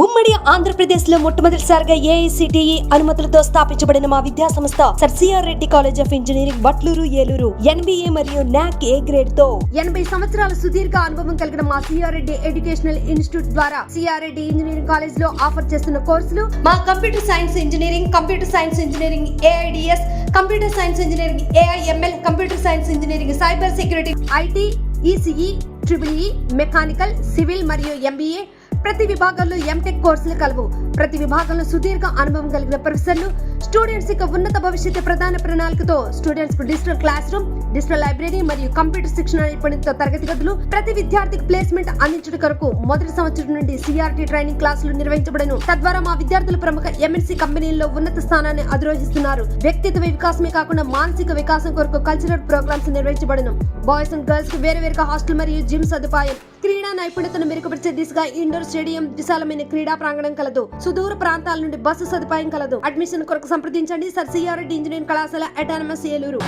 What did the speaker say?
ఉమ్మడి ఆంధ్రప్రదేశ్ లో మొట్టమొదటిసారిగా ఏఐసిటిఈ అనుమతులతో స్థాపించబడిన మా విద్యా సంస్థ sir C R Reddy college of engineering Batluru Eluru NBA మరియు నాక్ ఏ గ్రేడ్ తో 80 సంవత్సరాల సుదీర్ఘ అనుభవం కలిగిన మా సిఆర్ రెడ్డి ఎడ్యుకేషనల్ ఇన్స్టిట్యూట్ ద్వారా సిఆర్ రెడ్డి ఇంజనీరింగ్ కాలేజ్ లో ఆఫర్ చేస్తున్న కోర్సులు మా computer science engineering AIDS computer science engineering AIML computer science engineering cyber security IT ECE triple mechanical civil మరియు ఎంబీఏ ప్రతి విభాగంలో ఎంటెక్ కోర్సులు కలవు. ప్రతి విభాగంలో సుదీర్ఘ అనుభవం కలిగిన ప్రొఫెసర్లు స్టూడెంట్స్ యొక్క ఉన్నత భవిష్యత్తు ప్రధాన ప్రణాళికతో స్టూడెంట్స్ కు digital class room, digital library మరియు కంప్యూటర్ శిక్షణ నైపుణ్యంతో తరగతి గదులు, ప్రతి విద్యార్థికి ప్లేస్మెంట్ అందించడం కొరకు మొదటి సంవత్సరం నుండి సిఆర్టీ ట్రైనింగ్ క్లాసులు నిర్వహించబడను. తద్వారా మా విద్యార్థులు ప్రముఖ ఎంఎన్సీ కంపెనీల్లో ఉన్నత స్థానాన్ని అధిరోహిస్తున్నారు. వ్యక్తిత్వ వికాసమే కాకుండా మానసిక వికాసం కొరకు కల్చరల్ ప్రోగ్రామ్స్ నిర్వహించబడను. బాయ్స్ అండ్ గర్ల్స్ కు వేరువేరుగా హాస్టల్ మరియు జిమ్ సదుపాయం, క్రీడా నైపుణ్యతను మెరుగుపరిచే దిశగా ఇండోర్ స్టేడియం, విశాలమైన క్రీడా ప్రాంగణం కలదు. సుదూర ప్రాంతాల నుండి బస్సు సదుపాయం కలదు. అడ్మిషన్ కొరకు సంప్రదించండి సర్ సిఆర్ రెడ్డి ఇంజనీరింగ్ కళాశాల అటానమస్ ఏలూరు.